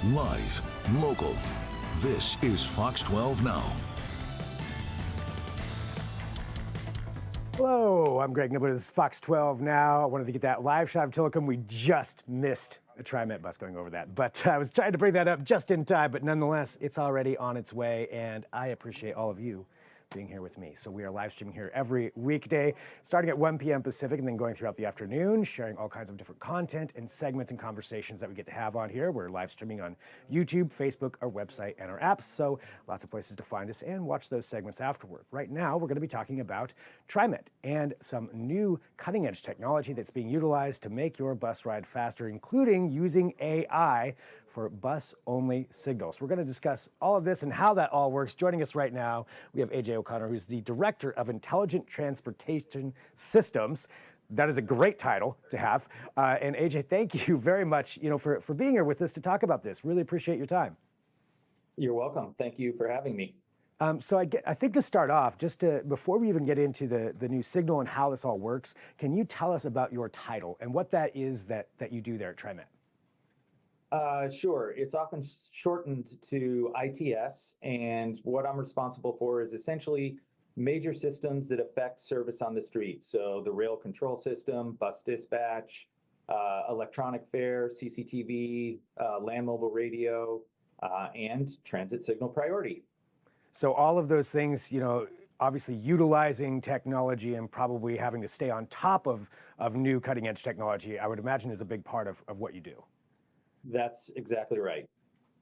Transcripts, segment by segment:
Live, local. This is Fox 12 Now. Hello, I'm Greg Nibbler. This is Fox 12 Now. I wanted to get that live shot of Tillicum. We just missed a TriMet bus going over that, but I was trying to bring that up just in time, but nonetheless, it's already on its way, and I appreciate all of you being here with me. So we are live streaming here every weekday, starting at 1 p.m. Pacific and then going throughout the afternoon, sharing all kinds of different content and segments and conversations that we get to have on here. We're live streaming on YouTube, Facebook, our website, and our apps. So lots of places to find us and watch those segments afterward. Right now, we're going to be talking about TriMet and some new cutting edge technology that's being utilized to make your bus ride faster, including using AI for bus-only signals. We're going to discuss all of this and how that all works. Joining us right now, we have AJ O'Connor, who's the Director of Intelligent Transportation Systems. That is a great title to have. And AJ, thank you very much, for being here with us to talk about this. Really appreciate your time. You're welcome. Thank you for having me. So I think to start off, before we even get into the new signal and how this all works, can you tell us about your title and what that is that you do there at TriMet? Sure. It's often shortened to ITS, and what I'm responsible for is essentially major systems that affect service on the street. So the rail control system, bus dispatch, electronic fare, CCTV, land mobile radio, and transit signal priority. So all of those things, obviously utilizing technology and probably having to stay on top of new cutting edge technology, I would imagine is a big part of what you do. That's exactly right.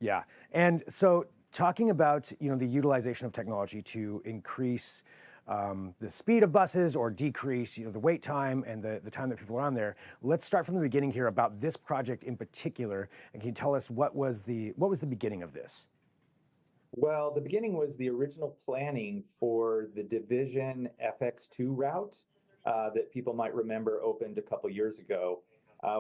Yeah. And so talking about, the utilization of technology to increase the speed of buses or decrease, the wait time and the time that people are on there. Let's start from the beginning here about this project in particular. And can you tell us what was the beginning of this? Well, the beginning was the original planning for the Division FX2 route that people might remember opened a couple years ago.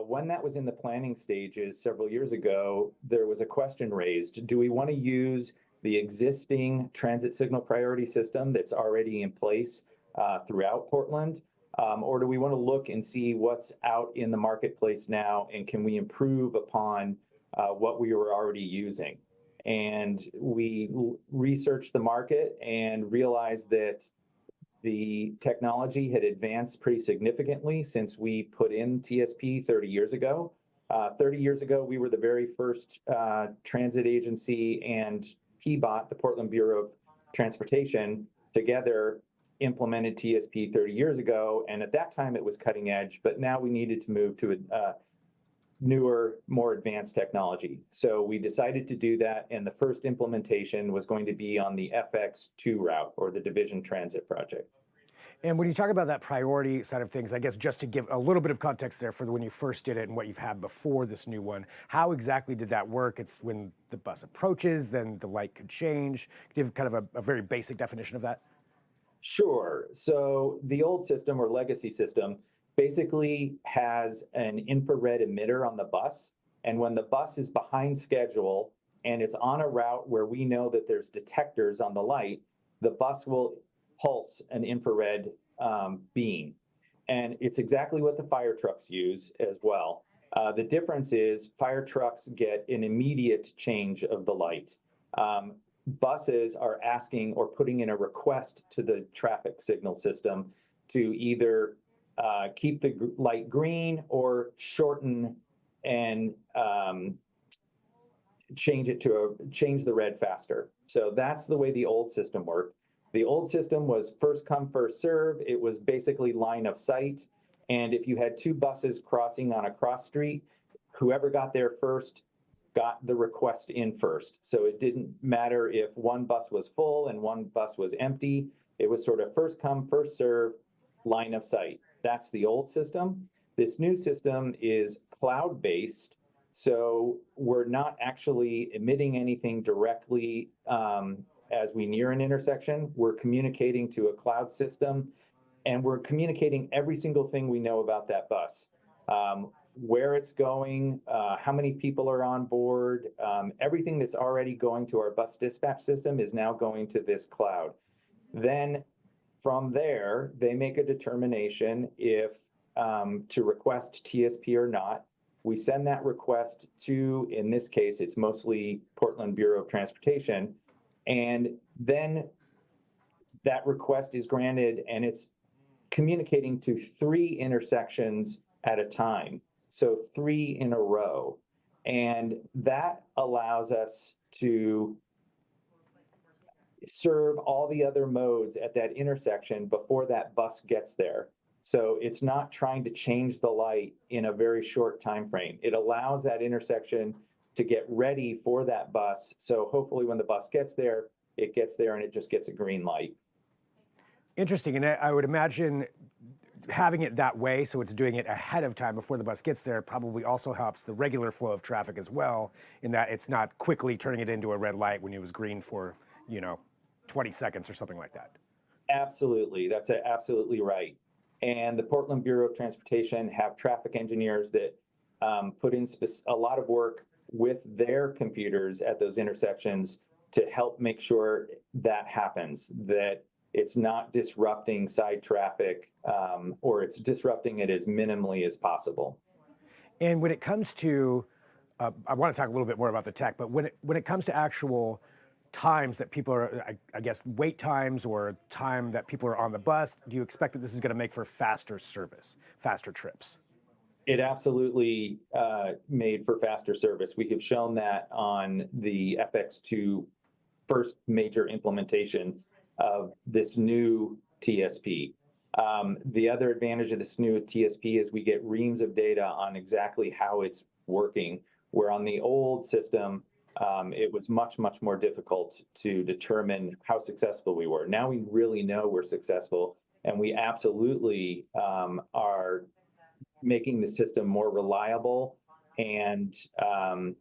When that was in the planning stages several years ago, there was a question raised. Do we want to use the existing transit signal priority system that's already in place throughout Portland? Or do we want to look and see what's out in the marketplace now, and can we improve upon what we were already using? And we researched the market and realized that the technology had advanced pretty significantly since we put in TSP 30 years ago. 30 years ago, we were the very first transit agency and PBOT, the Portland Bureau of Transportation, together implemented TSP 30 years ago. And at that time, it was cutting edge, but now we needed to move to a newer, more advanced technology. So we decided to do that, and the first implementation was going to be on the FX2 route, or the Division Transit Project. And when you talk about that priority side of things, I guess just to give a little bit of context there for when you first did it and what you've had before this new one, how exactly did that work? It's when the bus approaches, then the light could change. Could you give kind of a very basic definition of that? Sure. So the old system, or legacy system, basically has an infrared emitter on the bus. And when the bus is behind schedule and it's on a route where we know that there's detectors on the light, the bus will pulse an infrared beam. And it's exactly what the fire trucks use as well. The difference is fire trucks get an immediate change of the light. Buses are asking or putting in a request to the traffic signal system to either keep the light green or shorten and change the red faster. So that's the way the old system worked. The old system was first come, first serve. It was basically line of sight. And if you had two buses crossing on a cross street, whoever got there first got the request in first. So it didn't matter if one bus was full and one bus was empty. It was sort of first come, first serve, line of sight. That's the old system. This new system is cloud-based, so we're not actually emitting anything directly as we near an intersection. We're communicating to a cloud system, and we're communicating every single thing we know about that bus. Where it's going, how many people are on board, everything that's already going to our bus dispatch system is now going to this cloud. Then from there, they make a determination if to request TSP or not. We send that request to, in this case, it's mostly Portland Bureau of Transportation, and then that request is granted and it's communicating to 3 intersections at a time. So 3 in a row. And that allows us to serve all the other modes at that intersection before that bus gets there. So it's not trying to change the light in a very short time frame. It allows that intersection to get ready for that bus. So hopefully when the bus gets there, it gets there and it just gets a green light. Interesting, and I would imagine having it that way, so it's doing it ahead of time before the bus gets there, probably also helps the regular flow of traffic as well, in that it's not quickly turning it into a red light when it was green for, 20 seconds or something like that. Absolutely, that's absolutely right. And the Portland Bureau of Transportation have traffic engineers that put in a lot of work with their computers at those intersections to help make sure that happens, that it's not disrupting side traffic, or it's disrupting it as minimally as possible. And when it comes to, I want to talk a little bit more about the tech, but when it comes to actual times that people are, I guess, wait times or time that people are on the bus, do you expect that this is going to make for faster service, faster trips? It absolutely made for faster service. We have shown that on the FX2 first major implementation of this new TSP. The other advantage of this new TSP is we get reams of data on exactly how it's working, where on the old system, it was much, much more difficult to determine how successful we were. Now we really know we're successful, and we absolutely are making the system more reliable and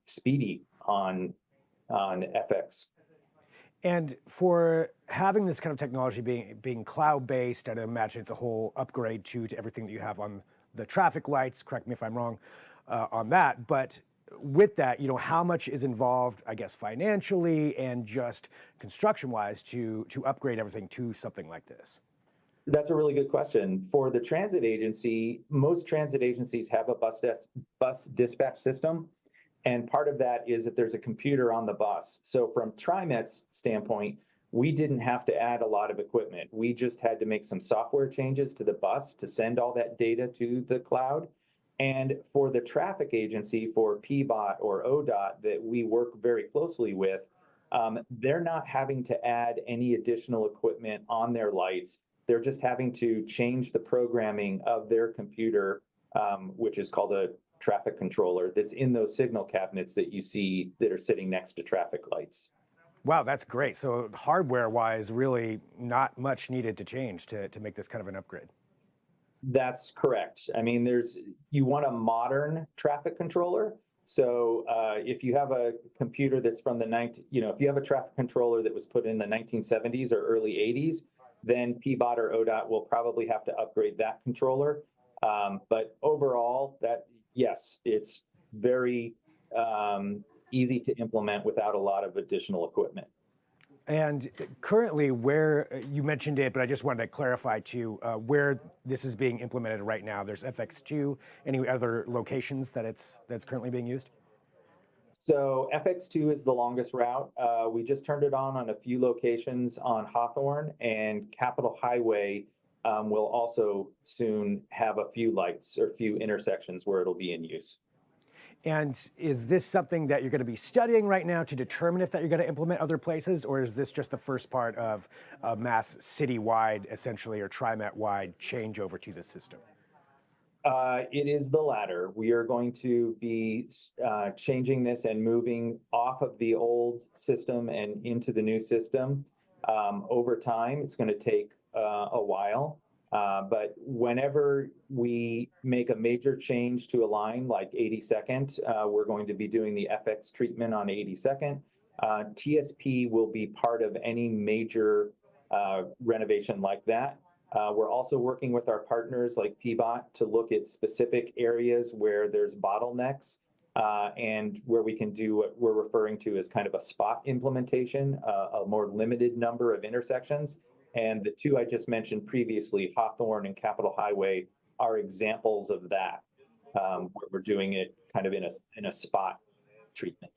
speedy on FX. And for having this kind of technology being cloud-based, I'd imagine it's a whole upgrade to everything that you have on the traffic lights. Correct me if I'm wrong on that. But with that, how much is involved, I guess, financially and just construction-wise to upgrade everything to something like this? That's a really good question. For the transit agency, most transit agencies have a bus dispatch system. And part of that is that there's a computer on the bus. So from TriMet's standpoint, we didn't have to add a lot of equipment. We just had to make some software changes to the bus to send all that data to the cloud. And for the traffic agency, for PBOT or ODOT that we work very closely with, they're not having to add any additional equipment on their lights. They're just having to change the programming of their computer, which is called a traffic controller, that's in those signal cabinets that you see that are sitting next to traffic lights. Wow, that's great. So hardware-wise, really not much needed to change to make this kind of an upgrade. That's correct. I mean, you want a modern traffic controller. So if you have a computer that's from if you have a traffic controller that was put in the 1970s or early 80s, then PBOT or ODOT will probably have to upgrade that controller. But overall, yes, it's very easy to implement without a lot of additional equipment. And currently, where you mentioned it, but I just wanted to clarify too, where this is being implemented right now. There's FX2. Any other locations that's currently being used? So FX2 is the longest route. We just turned it on a few locations on Hawthorne, and Capitol Highway will also soon have a few lights or a few intersections where it'll be in use. And is this something that you're going to be studying right now to determine if that you're going to implement other places, or is this just the first part of a mass citywide, essentially, or TriMet-wide changeover to this system? It is the latter. We are going to be changing this and moving off of the old system and into the new system over time. It's going to take a while. But whenever we make a major change to a line like 82nd, we're going to be doing the FX treatment on 82nd. TSP will be part of any major renovation like that. We're also working with our partners like PBOT to look at specific areas where there's bottlenecks and where we can do what we're referring to as kind of a spot implementation, a more limited number of intersections. And the two I just mentioned previously, Hawthorne and Capitol Highway, are examples of that. where we're doing it kind of in a spot treatment.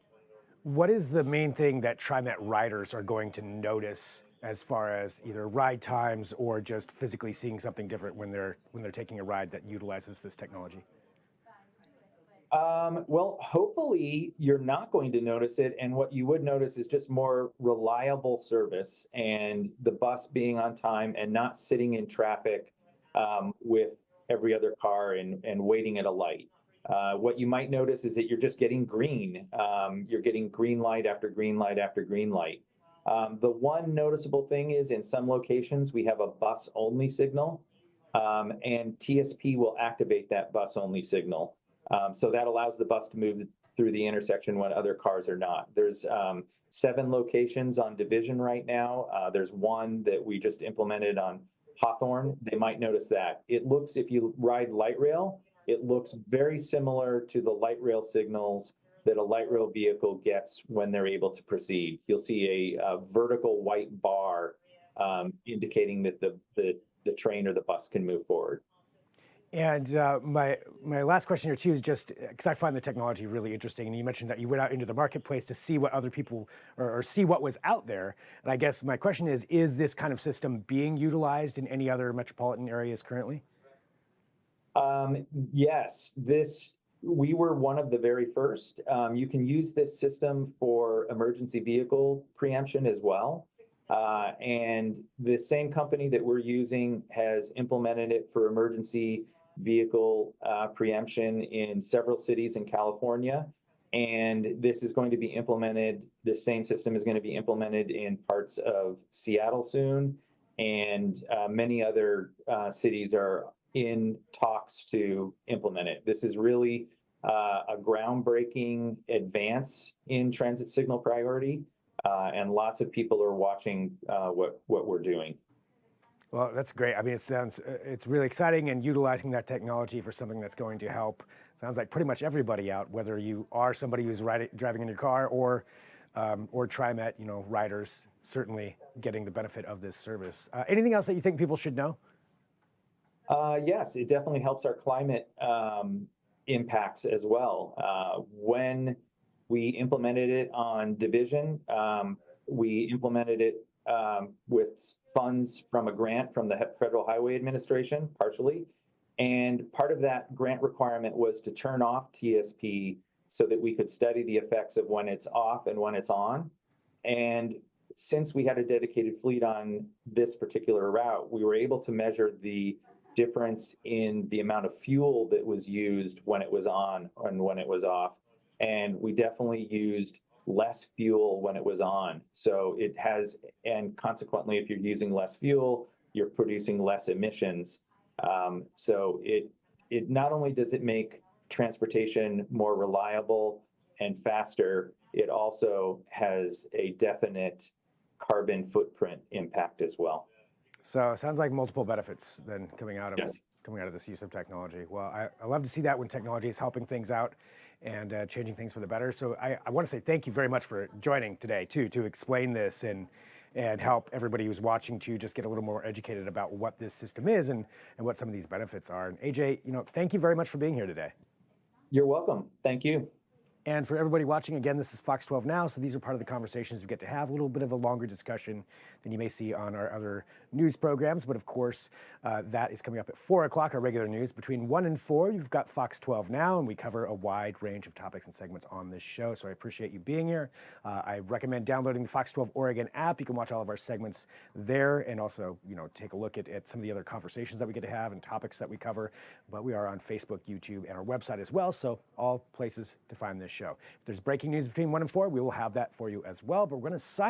What is the main thing that TriMet riders are going to notice as far as either ride times or just physically seeing something different when they're taking a ride that utilizes this technology? Well, hopefully you're not going to notice it, and what you would notice is just more reliable service and the bus being on time and not sitting in traffic with every other car and waiting at a light. What you might notice is that you're just getting green. You're getting green light after green light after green light. The one noticeable thing is in some locations we have a bus only signal, and TSP will activate that bus only signal. So that allows the bus to move through the intersection when other cars are not. There's 7 locations on Division right now. There's one that we just implemented on Hawthorne. They might notice that. It looks, if you ride light rail, it looks very similar to the light rail signals that a light rail vehicle gets when they're able to proceed. You'll see a vertical white bar indicating that the train or the bus can move forward. And my last question here too is just because I find the technology really interesting, and you mentioned that you went out into the marketplace to see what other people or see what was out there. And I guess my question is this kind of system being utilized in any other metropolitan areas currently? Yes, we were one of the very first. You can use this system for emergency vehicle preemption as well. And the same company that we're using has implemented it for emergency vehicle preemption in several cities in California. And this is going to be implemented, the same system is going to be implemented in parts of Seattle soon. And many other cities are in talks to implement it. This is really a groundbreaking advance in transit signal priority. And lots of people are watching what we're doing. Well, that's great. I mean, it's really exciting, and utilizing that technology for something that's going to help, sounds like pretty much everybody out, whether you are somebody who's driving in your car or TriMet, riders certainly getting the benefit of this service. Anything else that you think people should know? Yes, it definitely helps our climate impacts as well. When we implemented it on Division, we implemented it with funds from a grant from the Federal Highway Administration, partially. And part of that grant requirement was to turn off TSP so that we could study the effects of when it's off and when it's on. And since we had a dedicated fleet on this particular route, we were able to measure the difference in the amount of fuel that was used when it was on and when it was off. And we definitely used less fuel when it was on. So it has, and consequently, if you're using less fuel, you're producing less emissions. So it not only does it make transportation more reliable and faster, it also has a definite carbon footprint impact as well. So it sounds like multiple benefits then coming out of Yes. this use of technology. Well, I love to see that when technology is helping things out and changing things for the better. So I want to say thank you very much for joining today too, to explain this and help everybody who's watching to just get a little more educated about what this system is and what some of these benefits are. And AJ, thank you very much for being here today. You're welcome. Thank you. And for everybody watching, again, this is Fox 12 Now, so these are part of the conversations we get to have, a little bit of a longer discussion than you may see on our other news programs. But of course, that is coming up at 4 o'clock, our regular news. Between 1 and 4, you've got Fox 12 Now, and we cover a wide range of topics and segments on this show. So I appreciate you being here. I recommend downloading the Fox 12 Oregon app. You can watch all of our segments there and also, take a look at some of the other conversations that we get to have and topics that we cover. But we are on Facebook, YouTube, and our website as well. So all places to find this show. If there's breaking news between 1 and 4, we will have that for you as well. But we're going to sign